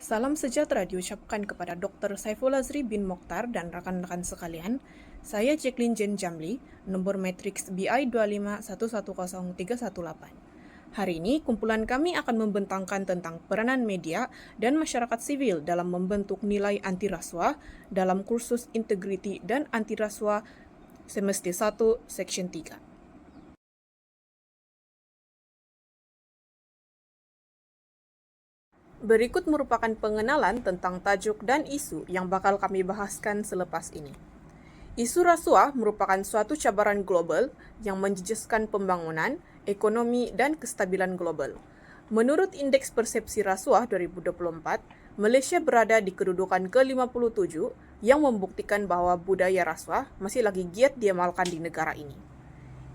Salam sejahtera diucapkan kepada Dr. Saiful Azri bin Mokhtar dan rekan-rekan sekalian. Saya Jacqueline Jen Jamli, nomor matriks BI 2511318. Hari ini, kumpulan kami akan membentangkan tentang peranan media dan masyarakat sivil dalam membentuk nilai anti rasuah dalam kursus Integriti dan Anti Rasuah semester 1, Section 3. Berikut merupakan pengenalan tentang tajuk dan isu yang bakal kami bahaskan selepas ini. Isu rasuah merupakan suatu cabaran global yang menjejaskan pembangunan, ekonomi, dan kestabilan global. Menurut Indeks Persepsi Rasuah 2024, Malaysia berada di kedudukan ke-57 yang membuktikan bahwa budaya rasuah masih lagi giat diamalkan di negara ini.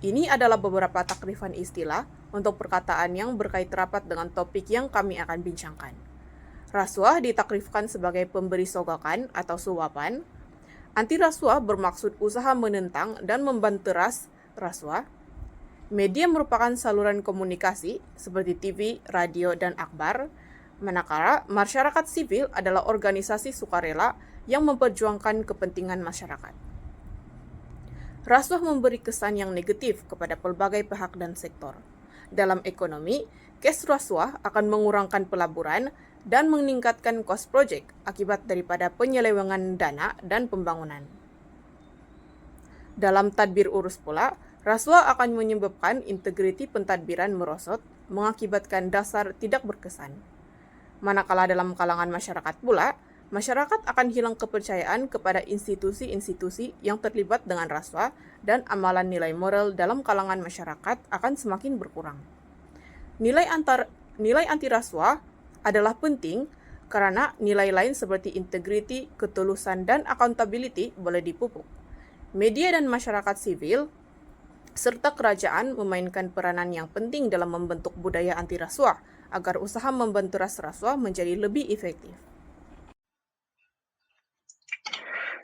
Ini adalah beberapa takrifan istilah untuk perkataan yang berkait rapat dengan topik yang kami akan bincangkan. Rasuah ditakrifkan sebagai pemberi sogokan atau suapan. Anti rasuah bermaksud usaha menentang dan membanteras rasuah. Media merupakan saluran komunikasi seperti TV, radio, dan akhbar, manakala masyarakat sivil adalah organisasi sukarela yang memperjuangkan kepentingan masyarakat. Rasuah memberi kesan yang negatif kepada pelbagai pihak dan sektor. Dalam ekonomi, kes rasuah akan mengurangkan pelaburan dan meningkatkan kos proyek akibat daripada penyelewengan dana dan pembangunan. Dalam tadbir urus pula, rasuah akan menyebabkan integriti pentadbiran merosot, mengakibatkan dasar tidak berkesan. Manakala dalam kalangan masyarakat pula, masyarakat akan hilang kepercayaan kepada institusi-institusi yang terlibat dengan rasuah dan amalan nilai moral dalam kalangan masyarakat akan semakin berkurang. Nilai anti rasuah adalah penting karena nilai lain seperti integriti, ketulusan, dan accountability boleh dipupuk. Media dan masyarakat sivil serta kerajaan memainkan peranan yang penting dalam membentuk budaya anti rasuah agar usaha membanteras rasuah menjadi lebih efektif.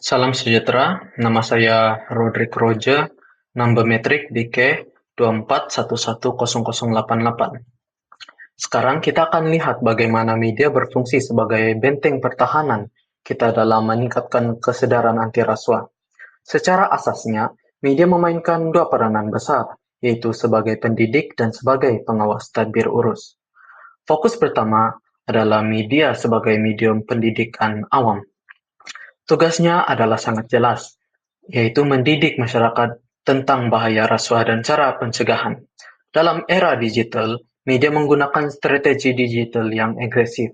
Salam sejahtera, nama saya Roderick Roja, number metrik BK 2411088. Sekarang kita akan lihat bagaimana media berfungsi sebagai benteng pertahanan kita dalam meningkatkan kesadaran anti rasuah. Secara asasnya, media memainkan dua peranan besar, yaitu sebagai pendidik dan sebagai pengawas tadbir urus. Fokus pertama adalah media sebagai medium pendidikan awam. Tugasnya adalah sangat jelas, yaitu mendidik masyarakat tentang bahaya rasuah dan cara pencegahan. Dalam era digital, media menggunakan strategi digital yang agresif.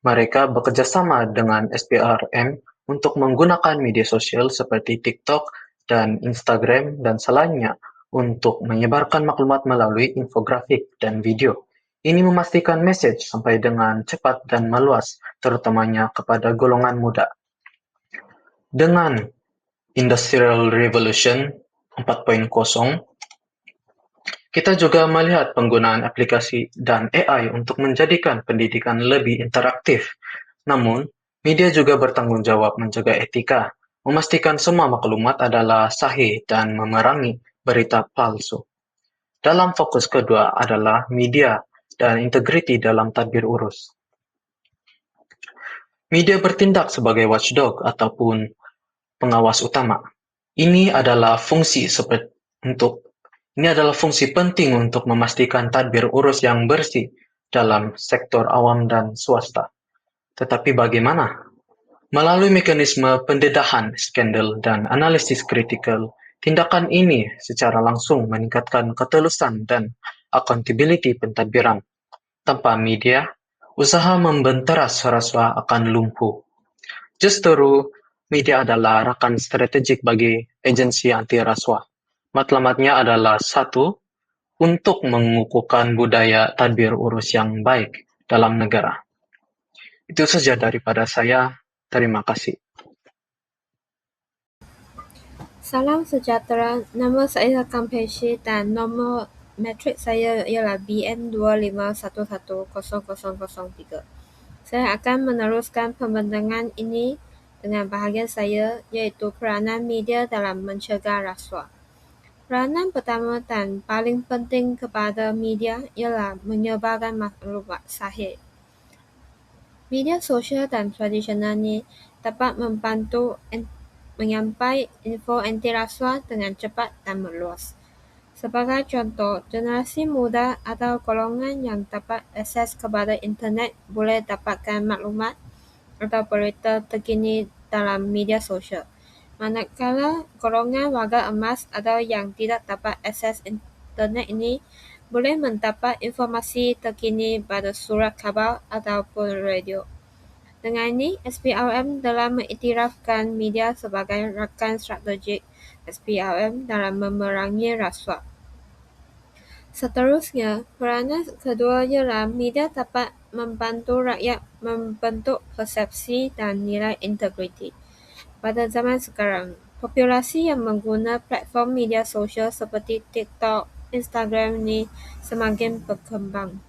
Mereka bekerjasama dengan SPRM untuk menggunakan media sosial seperti TikTok dan Instagram dan selainnya untuk menyebarkan maklumat melalui infografik dan video. Ini memastikan message sampai dengan cepat dan meluas, terutamanya kepada golongan muda. Dengan Industrial Revolution 4.0, kita juga melihat penggunaan aplikasi dan AI untuk menjadikan pendidikan lebih interaktif. Namun, media juga bertanggung jawab menjaga etika, memastikan semua maklumat adalah sahih dan memerangi berita palsu. Dalam fokus kedua adalah media dan integriti dalam tadbir urus. Media bertindak sebagai watchdog ataupun pengawas utama. Ini adalah fungsi penting untuk memastikan tadbir urus yang bersih dalam sektor awam dan swasta. Tetapi bagaimana? Melalui mekanisme pendedahan, skandal, dan analisis kritikal, tindakan ini secara langsung meningkatkan ketulusan dan accountability pentadbiran. Tanpa media, usaha membenteras rasuah akan lumpuh. Justru, media adalah rakan strategik bagi agensi anti rasuah. Matlamatnya adalah satu, untuk mengukuhkan budaya tadbir urus yang baik dalam negara. Itu saja daripada saya. Terima kasih. Salam sejahtera, nama saya Kampeshi dan nomor metrik saya ialah BN 2511003. Saya akan meneruskan pembentangan ini dengan bahagian saya, iaitu peranan media dalam mencegah rasuah. Peranan pertama dan paling penting kepada media ialah menyebarkan maklumat sahih. Media sosial dan tradisional ini dapat membantu menyampaikan info anti rasuah dengan cepat dan meluas. Sebagai contoh, generasi muda atau golongan yang dapat akses kepada internet boleh dapatkan maklumat atau berita terkini dalam media sosial. Manakala golongan warga emas atau yang tidak dapat akses internet ini boleh mendapat informasi terkini pada surat khabar ataupun radio. Dengan ini, SPRM telah mengiktirafkan media sebagai rakan strategik SPRM dalam memerangi rasuah. Seterusnya, peranan kedua ialah media dapat membantu rakyat membentuk persepsi dan nilai integriti. Pada zaman sekarang, populasi yang mengguna platform media sosial seperti TikTok, Instagram ini semakin berkembang.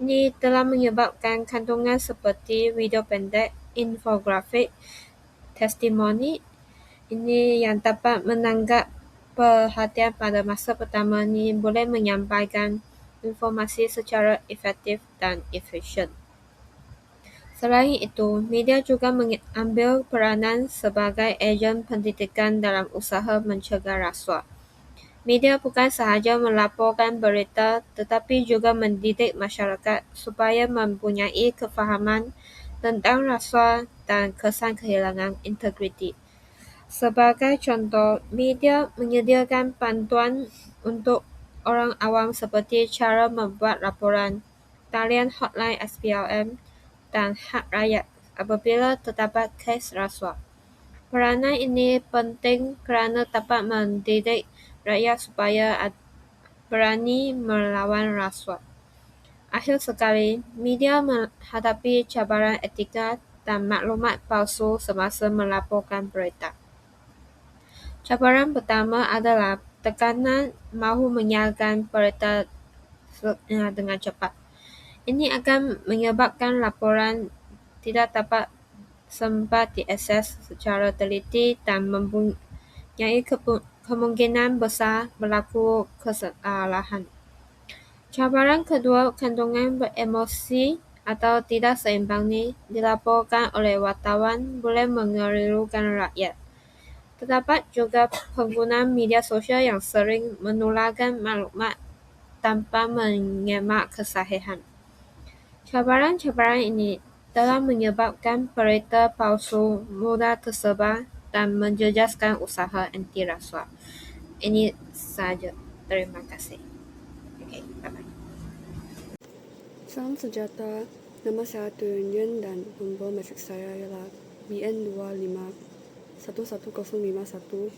Ini telah menyebabkan kandungan seperti video pendek, infografik, testimoni ini yang dapat menanggap perhatian pada masa pertama ini boleh menyampaikan informasi secara efektif dan efisien. Selain itu, media juga mengambil peranan sebagai ejen pendidikan dalam usaha mencegah rasuah. Media bukan sahaja melaporkan berita tetapi juga mendidik masyarakat supaya mempunyai kefahaman tentang rasuah dan kesan kehilangan integriti. Sebagai contoh, media menyediakan bantuan untuk orang awam seperti cara membuat laporan, talian hotline SPRM, dan hak rakyat apabila terdapat kes rasuah. Peranan ini penting kerana dapat mendidik rakyat supaya berani melawan rasuah. Akhir sekali, media menghadapi cabaran etika dan maklumat palsu semasa melaporkan berita. Cabaran pertama adalah tekanan mahu menyiarkan berita dengan cepat. Ini akan menyebabkan laporan tidak dapat sempat diakses secara teliti dan mempunyai kemungkinan besar berlaku kesalahan. Cabaran kedua, kandungan beremosi atau tidak seimbang ini dilaporkan oleh wartawan boleh mengelirukan rakyat. Terdapat juga pengguna media sosial yang sering menularkan maklumat tanpa menyemak kesahihan. Cabaran-cabaran ini telah menyebabkan berita palsu mudah tersebar dan menjejaskan usaha anti rasuah. Ini sahaja. Terima kasih. Okay, bye-bye. Salam sejahtera, nama saya Tuyun Yun dan nombor mesej saya ialah BN25111051.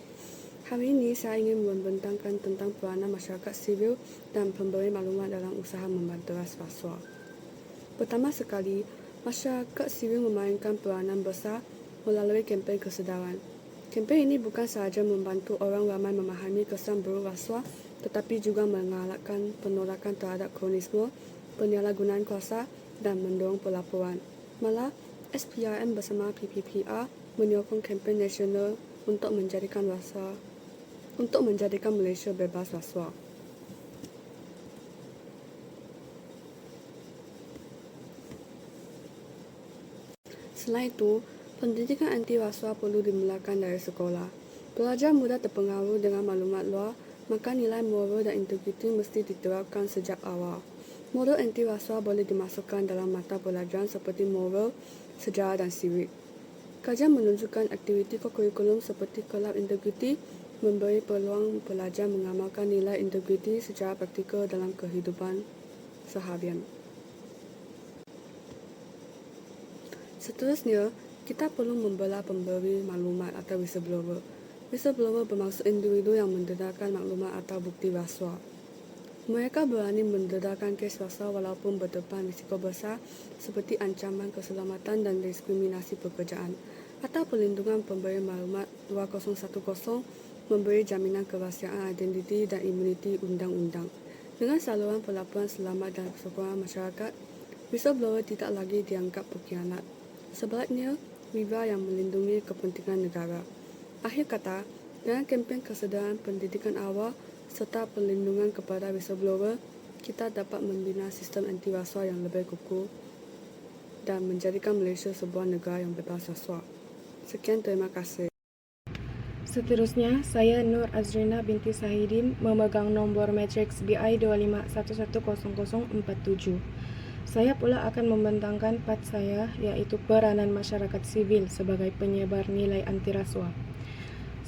Hari ini saya ingin membentangkan tentang peranan masyarakat sivil dan pemberi maklumat dalam usaha membanteras rasuah. Pertama sekali, masyarakat sivil memainkan peranan besar melalui kempen kesedaran. Kempen ini bukan sahaja membantu orang ramai memahami kesan buruk rasuah, tetapi juga mengalahkan penolakan terhadap kronisme, penyalahgunaan kuasa dan mendorong pelaporan. Malah, SPRM bersama PPPR menyokong kempen nasional untuk menjadikan Malaysia bebas rasuah. Selain itu, pendidikan anti rasuah perlu dimulakan dari sekolah. Pelajar mudah terpengaruh dengan maklumat luar, maka nilai moral dan integriti mesti diterapkan sejak awal. Modul anti rasuah boleh dimasukkan dalam mata pelajaran seperti moral, sejarah dan sivik. Kajian menunjukkan aktiviti kurikulum seperti kelab integriti memberi peluang pelajar mengamalkan nilai integriti secara praktikal dalam kehidupan seharian. Seterusnya, kita perlu membela pemberi maklumat atau whistleblower. Whistleblower bermaksud individu yang mendedahkan maklumat atau bukti rasuah. Mereka berani mendedahkan kes rasuah walaupun berdepan risiko besar seperti ancaman keselamatan dan diskriminasi pekerjaan atau perlindungan pemberi maklumat 2010 memberi jaminan kerahsiaan identiti dan imuniti undang-undang. Dengan saluran pelaporan selamat dan sokongan masyarakat, whistleblower tidak lagi dianggap pengkhianat. Sebaliknya, wiba yang melindungi kepentingan negara. Akhir kata, dengan kempen kesedaran pendidikan awal serta perlindungan kepada whistleblower, kita dapat membina sistem anti rasuah yang lebih kukuh. dan menjadikan Malaysia sebuah negara yang bebas rasuah. Sekian, terima kasih. Seterusnya, saya Nur Azrina binti Sahidin memegang nombor matriks BI 25110047. Saya pula akan membentangkan part saya, iaitu peranan masyarakat sivil sebagai penyebar nilai anti rasuah.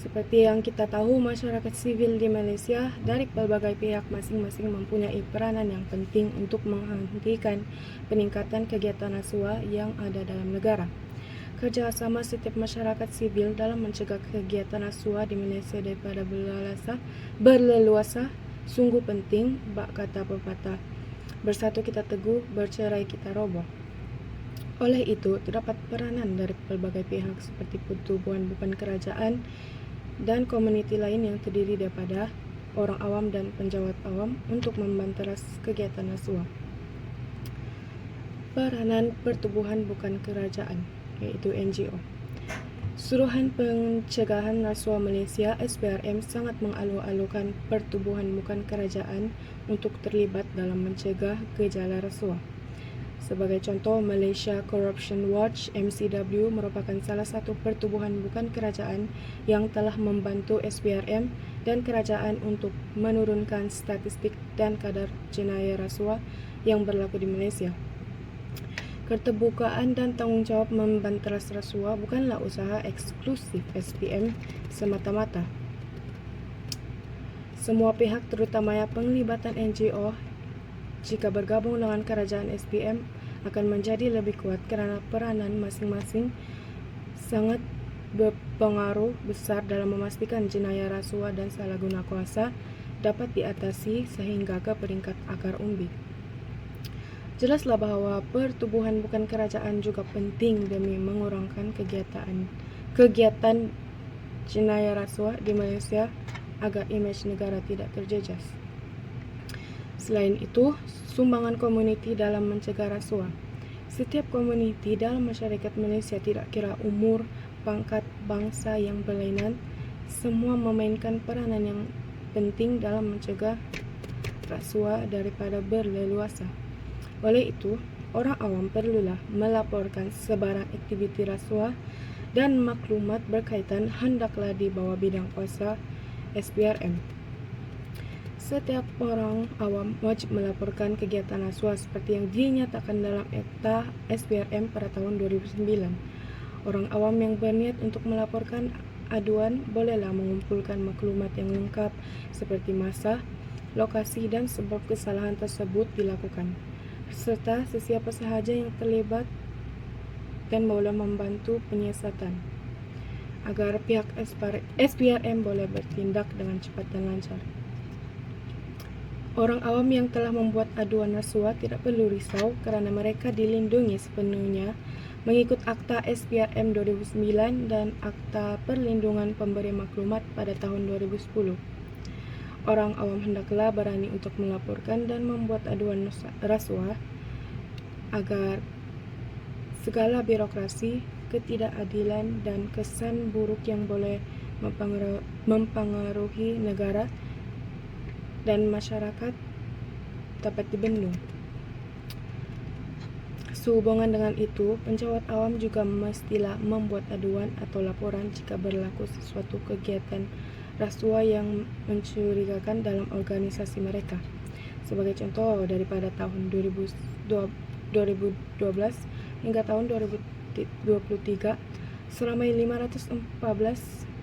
Seperti yang kita tahu, masyarakat sivil di Malaysia dari pelbagai pihak masing-masing mempunyai peranan yang penting untuk menghentikan peningkatan kegiatan rasuah yang ada dalam negara. Kerjasama setiap masyarakat sivil dalam mencegah kegiatan rasuah di Malaysia daripada berleluasa sungguh penting. Bak kata pepatah, bersatu kita teguh, bercerai kita roboh. Oleh itu, terdapat peranan dari pelbagai pihak seperti pertubuhan bukan kerajaan dan komuniti lain yang terdiri daripada orang awam dan penjawat awam untuk membanteras kegiatan rasuah. Peranan pertubuhan bukan kerajaan, iaitu NGO. Suruhan Pencegahan Rasuah Malaysia (SPRM) sangat mengalu-alukan pertubuhan bukan kerajaan untuk terlibat dalam mencegah gejala rasuah. Sebagai contoh, Malaysia Corruption Watch (MCW) merupakan salah satu pertubuhan bukan kerajaan yang telah membantu SPRM dan kerajaan untuk menurunkan statistik dan kadar jenayah rasuah yang berlaku di Malaysia. Keterbukaan dan tanggungjawab membanteras rasuah bukanlah usaha eksklusif SPM semata-mata. Semua pihak, terutamanya penglibatan NGO, jika bergabung dengan kerajaan SPM, akan menjadi lebih kuat kerana peranan masing-masing sangat berpengaruh besar dalam memastikan jenayah rasuah dan salah guna kuasa dapat diatasi sehingga ke peringkat akar umbi. Jelaslah bahawa pertubuhan bukan kerajaan juga penting demi mengurangkan kegiatan jenayah rasuah di Malaysia agar imej negara tidak terjejas. Selain itu, sumbangan komuniti dalam mencegah rasuah. Setiap komuniti dalam masyarakat Malaysia, tidak kira umur, pangkat, bangsa yang berlainan, semua memainkan peranan yang penting dalam mencegah rasuah daripada berleluasa. Oleh itu, orang awam perlulah melaporkan sebarang aktiviti rasuah dan maklumat berkaitan hendaklah di bawah bidang kuasa SPRM. Setiap orang awam wajib melaporkan kegiatan rasuah seperti yang dinyatakan dalam Akta SPRM pada tahun 2009. Orang awam yang berniat untuk melaporkan aduan bolehlah mengumpulkan maklumat yang lengkap seperti masa, lokasi dan sebab kesalahan tersebut dilakukan, serta sesiapa sahaja yang terlibat dan boleh membantu penyiasatan agar pihak SPRM boleh bertindak dengan cepat dan lancar. Orang awam yang telah membuat aduan rasuah tidak perlu risau kerana mereka dilindungi sepenuhnya mengikut Akta SPRM 2009 dan Akta Perlindungan Pemberi Maklumat pada tahun 2010. Orang awam hendaklah berani untuk melaporkan dan membuat aduan rasuah agar segala birokrasi, ketidakadilan dan kesan buruk yang boleh mempengaruhi negara dan masyarakat dapat dibendung. Sehubungan dengan itu, penjawat awam juga mestilah membuat aduan atau laporan jika berlaku sesuatu kegiatan rasuah yang mencurigakan dalam organisasi mereka. Sebagai contoh, daripada tahun 2012 hingga tahun 2023, seramai 514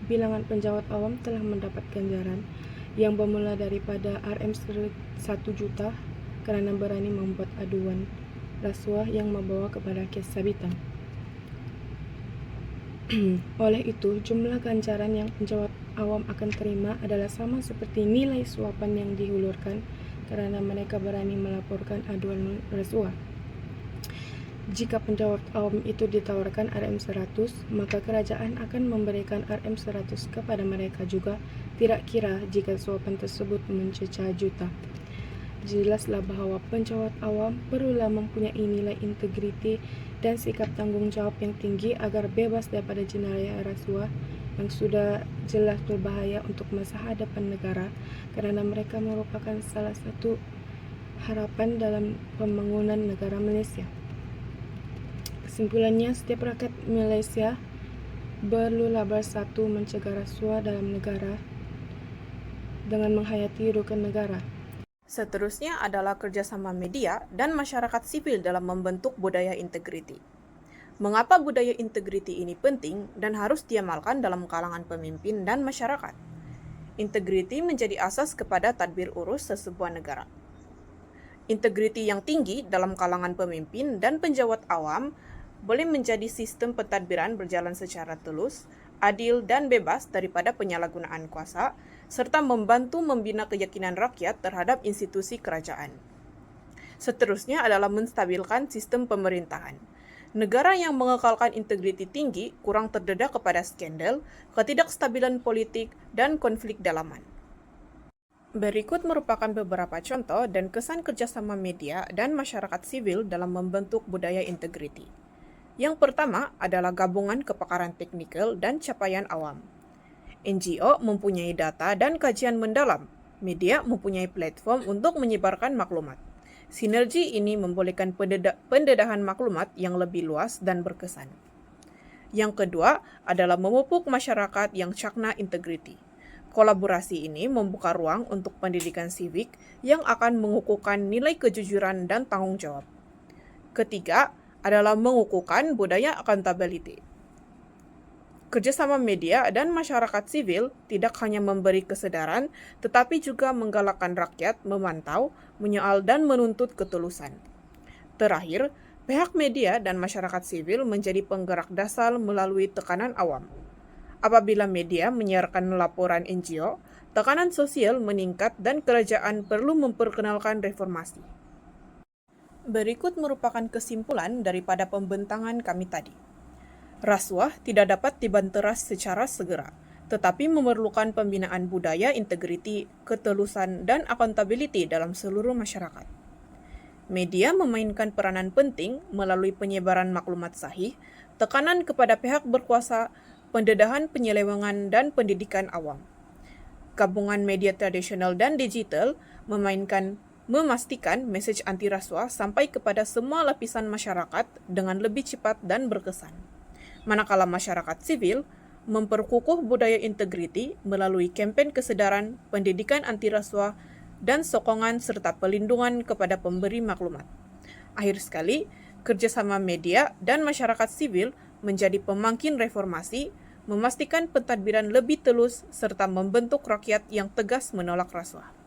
bilangan penjawat awam telah mendapat ganjaran yang bermula daripada RM 1 juta kerana berani membuat aduan rasuah yang membawa kepada kes sabitan. Oleh itu, jumlah ganjaran yang penjawat awam akan terima adalah sama seperti nilai suapan yang dihulurkan kerana mereka berani melaporkan aduan rasuah. Jika penjawat awam itu ditawarkan RM100, maka kerajaan akan memberikan RM100 kepada mereka juga, tidak kira jika suapan tersebut mencecah juta. Jelaslah bahawa penjawat awam perlulah mempunyai nilai integriti dan sikap tanggungjawab yang tinggi agar bebas daripada jenayah rasuah yang sudah jelas berbahaya untuk masa hadapan negara, kerana mereka merupakan salah satu harapan dalam pembangunan negara Malaysia. Kesimpulannya, setiap rakyat Malaysia perlulah bersatu mencegah rasuah dalam negara dengan menghayati rukun negara. Seterusnya adalah kerjasama media dan masyarakat sipil dalam membentuk budaya integriti. Mengapa budaya integriti ini penting dan harus diamalkan dalam kalangan pemimpin dan masyarakat? Integriti menjadi asas kepada tadbir urus sesebuah negara. Integriti yang tinggi dalam kalangan pemimpin dan penjawat awam boleh menjadi sistem pentadbiran berjalan secara tulus, adil, dan bebas daripada penyalahgunaan kuasa, serta membantu membina keyakinan rakyat terhadap institusi kerajaan. Seterusnya adalah menstabilkan sistem pemerintahan. Negara yang mengekalkan integriti tinggi kurang terdedah kepada skandal, ketidakstabilan politik, dan konflik dalaman. Berikut merupakan beberapa contoh dan kesan kerjasama media dan masyarakat sivil dalam membentuk budaya integriti. Yang pertama adalah gabungan kepakaran teknikal dan capaian awam. NGO mempunyai data dan kajian mendalam. Media mempunyai platform untuk menyebarkan maklumat. Sinergi ini membolehkan pendedahan maklumat yang lebih luas dan berkesan. Yang kedua adalah memupuk masyarakat yang cakna integriti. Kolaborasi ini membuka ruang untuk pendidikan sivik yang akan mengukuhkan nilai kejujuran dan tanggung jawab. Ketiga adalah mengukuhkan budaya accountability. Kerjasama media dan masyarakat sivil tidak hanya memberi kesadaran, tetapi juga menggalakkan rakyat memantau, menyoal, dan menuntut ketulusan. Terakhir, pihak media dan masyarakat sivil menjadi penggerak dasar melalui tekanan awam. Apabila media menyiarkan laporan NGO, tekanan sosial meningkat dan kerajaan perlu memperkenalkan reformasi. Berikut merupakan kesimpulan daripada pembentangan kami tadi. Rasuah tidak dapat dibanteras secara segera, tetapi memerlukan pembinaan budaya integriti, ketulusan, dan accountability dalam seluruh masyarakat. Media memainkan peranan penting melalui penyebaran maklumat sahih, tekanan kepada pihak berkuasa, pendedahan penyelewengan, dan pendidikan awam. Gabungan media tradisional dan digital memastikan mesej anti rasuah sampai kepada semua lapisan masyarakat dengan lebih cepat dan berkesan. Manakala masyarakat sivil memperkukuh budaya integriti melalui kempen kesedaran, pendidikan anti rasuah, dan sokongan serta pelindungan kepada pemberi maklumat. Akhir sekali, kerjasama media dan masyarakat sivil menjadi pemangkin reformasi, memastikan pentadbiran lebih telus serta membentuk rakyat yang tegas menolak rasuah.